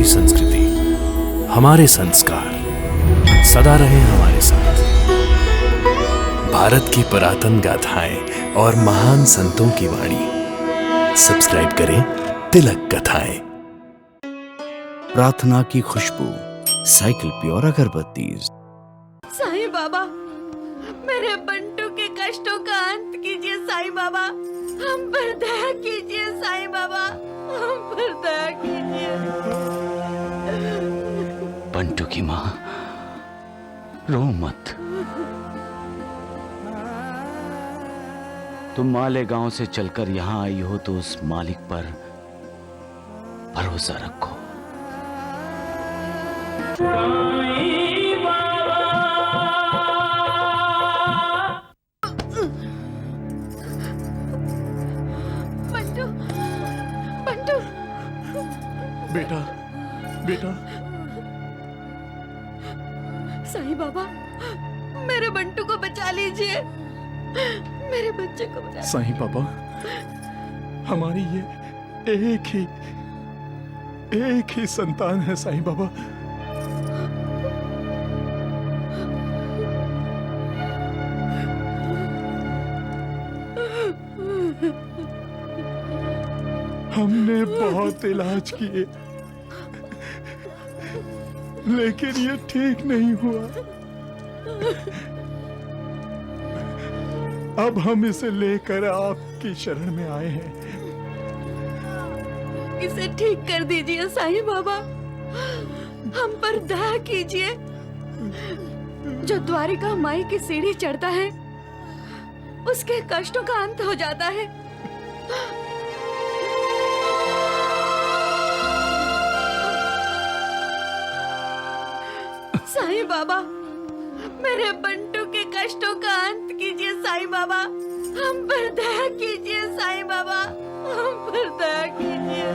हमारी संस्कृति, हमारे संस्कार सदा रहे हमारे साथ। भारत की पुरातन गाथाएं और महान संतों की वाणी। सब्सक्राइब करें तिलक कथाएं। प्रार्थना की खुशबू, साइकिल प्योर अगरबत्ती। साईं बाबा, मेरे बंटू के कष्टों का अंत कीजिए साईं बाबा। हम पर दया कीजिए साईं बाबा, हम पर दया कीजिए। बंटू की माँ, रो मत। तुम मालेगांव से चलकर यहां आई हो तो उस मालिक पर भरोसा रखो। बंटू, बंटू, बेटा, बेटा, साईं बाबा, मेरे बंटू को बचा लीजिए, मेरे बच्चे को बचा। साईं बाबा, हमारी ये एक ही संतान है साईं बाबा। हमने बहुत इलाज किए लेकिन ये ठीक नहीं हुआ। अब हम इसे लेकर आपकी शरण में आए हैं। इसे ठीक कर दीजिए साईं बाबा, हम पर दया कीजिए। जो द्वारिका माई की सीढ़ी चढ़ता है उसके कष्टों का अंत हो जाता है। साईं बाबा, मेरे बंटू के कष्टों का अंत कीजिए साईं बाबा। हम पर दया कीजिए साईं बाबा, हम पर दया कीजिए।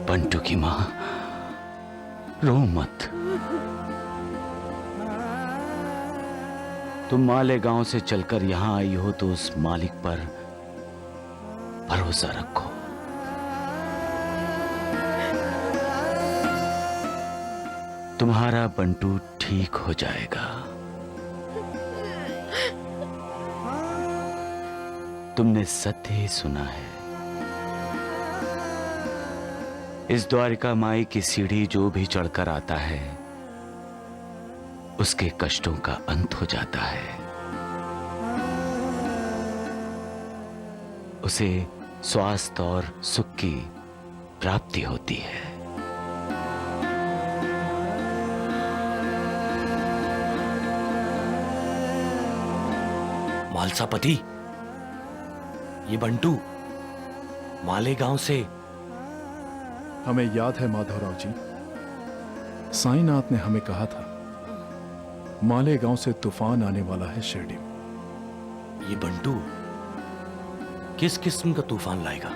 बंटू की माँ, रो मत। तुम मालेगांव से चलकर यहां आई हो तो उस मालिक पर भरोसा रखो। तुम्हारा बंटू ठीक हो जाएगा। तुमने सत्य ही सुना है। इस द्वारिका माई की सीढ़ी जो भी चढ़कर आता है उसके कष्टों का अंत हो जाता है। उसे स्वास्थ्य और सुख की प्राप्ति होती है। मालसापति, ये बंटू मालेगांव से। हमें याद है माधवराव जी, साईनाथ ने हमें कहा था मालेगांव से तूफान आने वाला है शिरडी में। ये बंटू किस किस्म का तूफान लाएगा?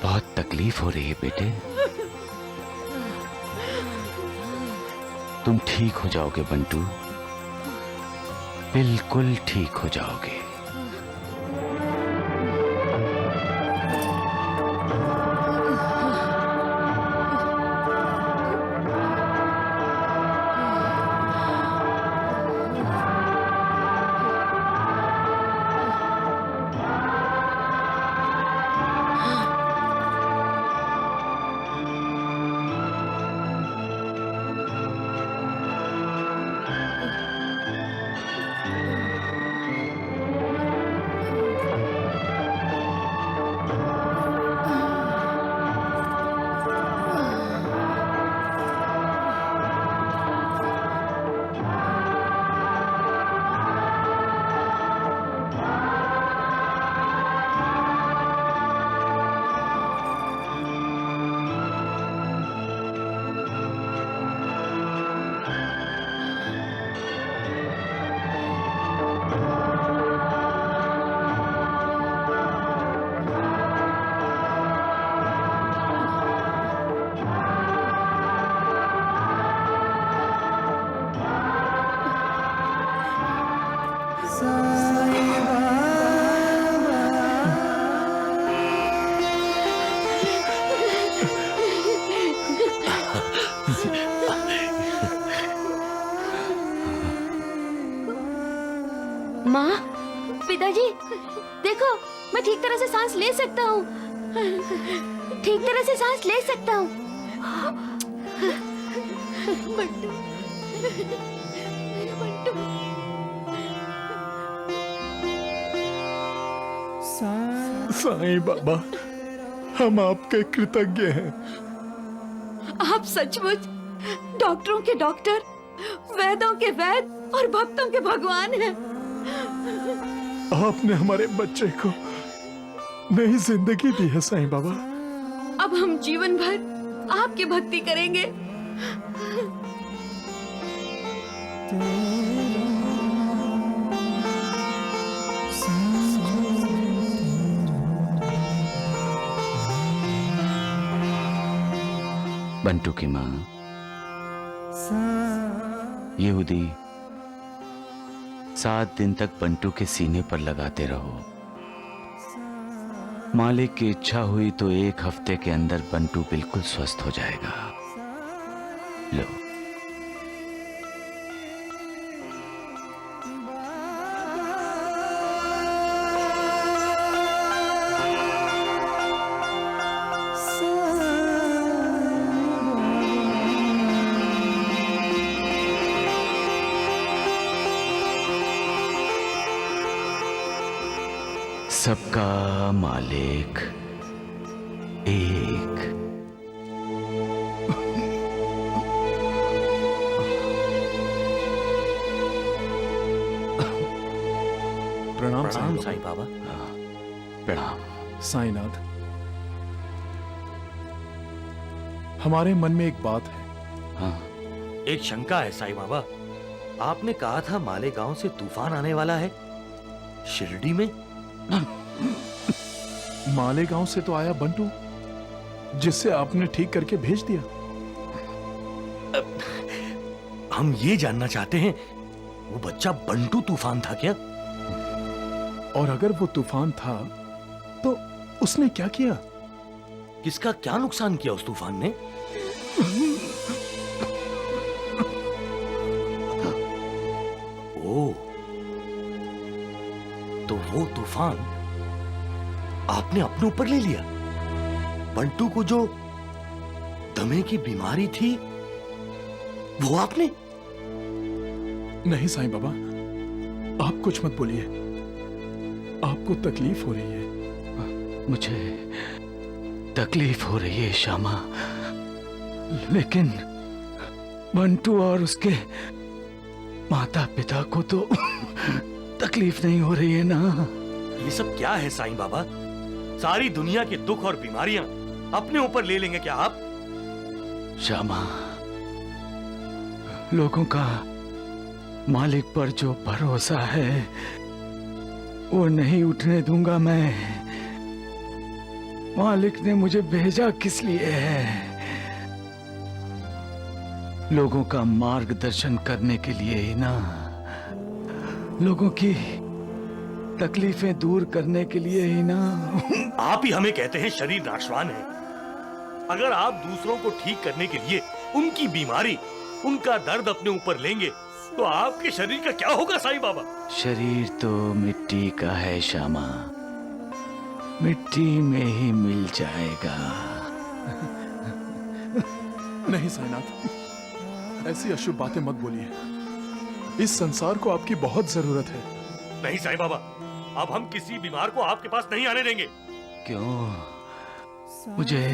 बहुत तकलीफ हो रही है बेटे। तुम ठीक हो जाओगे बंटू, बिल्कुल ठीक हो जाओगे। पिताजी, देखो मैं ठीक तरह से सांस ले सकता हूँ, ठीक तरह से सांस ले सकता हूँ। बंटू, मेरा बंटू। साईं बाबा, हम आपके कृतज्ञ हैं। आप सचमुच डॉक्टरों के डॉक्टर, वैद्यों के वैद और भक्तों के भगवान हैं। आपने हमारे बच्चे को नई जिंदगी दी है साईं बाबा। अब हम जीवन भर आपकी भक्ति करेंगे। बंटू की माँ यहूदी 7 दिन तक बंटू के सीने पर लगाते रहो। मालिक की इच्छा हुई तो 1 हफ्ते के अंदर बंटू बिल्कुल स्वस्थ हो जाएगा। लो। सबका मालिक एक। प्रणाम साईं बाबा। प्रणाम। साईनाथ, हमारे मन में एक बात है। हाँ, एक शंका है साईं बाबा। आपने कहा था मालेगांव से तूफान आने वाला है, शिरडी में? मालेगांव से तो आया बंटू, जिससे आपने ठीक करके भेज दिया। हम ये जानना चाहते हैं, वो बच्चा बंटू तूफान था क्या? और अगर वो तूफान था तो उसने क्या किया? किसका क्या नुकसान किया उस तूफान ने? ओ, तो वो तूफान आपने अपने ऊपर ले लिया। बंटू को जो दमे की बीमारी थी वो आपने? नहीं साईं बाबा, आप कुछ मत बोलिए। आपको तकलीफ हो रही है। मुझे तकलीफ हो रही है श्यामा, लेकिन बंटू और उसके माता पिता को तो तकलीफ नहीं हो रही है ना। ये सब क्या है साईं बाबा? सारी दुनिया के दुख और बीमारियां अपने ऊपर ले लेंगे क्या आप? श्यामा, लोगों का मालिक पर जो भरोसा है वो नहीं उठने दूंगा मैं। मालिक ने मुझे भेजा किस लिए है? लोगों का मार्गदर्शन करने के लिए ही ना, लोगों की तकलीफें दूर करने के लिए ही ना। आप ही हमें कहते हैं शरीर नाशवान है। अगर आप दूसरों को ठीक करने के लिए उनकी बीमारी, उनका दर्द अपने ऊपर लेंगे तो आपके शरीर का क्या होगा साईं बाबा? शरीर तो मिट्टी का है श्यामा, मिट्टी में ही मिल जाएगा। नहीं साईनाथ, ऐसी अशुभ बातें मत बोलिए। इस संसार को आपकी बहुत जरूरत है। नहीं साईं बाबा, अब हम किसी बीमार को आपके पास नहीं आने देंगे। क्यों? मुझे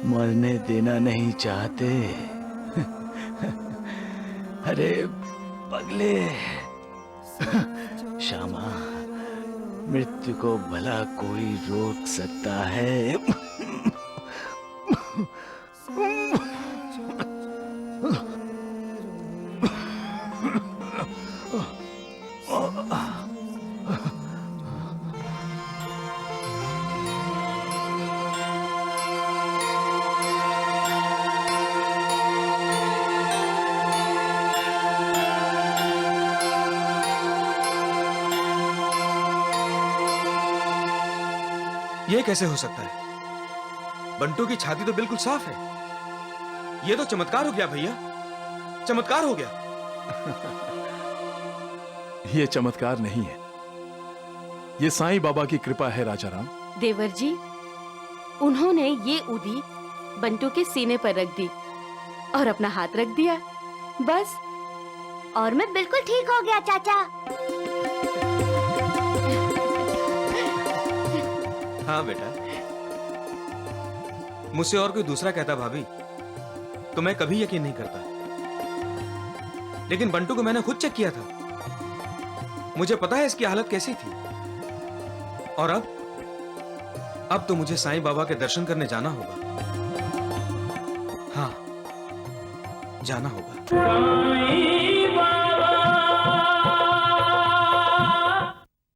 मरने देना नहीं चाहते? अरे पगले, श्यामा, मृत्यु को भला कोई रोक सकता है? ये कैसे हो सकता है? बंटू की छाती तो बिल्कुल साफ है। ये तो चमत्कार हो गया भैया, चमत्कार हो गया। ये चमत्कार नहीं है, ये साईं बाबा की कृपा है राजा राम। देवर जी, उन्होंने ये उदी बंटू के सीने पर रख दी और अपना हाथ रख दिया, बस। और मैं बिल्कुल ठीक हो गया चाचा। हाँ बेटा, मुझसे और कोई दूसरा कहता भाभी तो मैं कभी यकीन नहीं करता, लेकिन बंटू को मैंने खुद चेक किया था। मुझे पता है इसकी हालत कैसी थी। और अब तो मुझे साईं बाबा के दर्शन करने जाना होगा। हाँ, जाना होगा।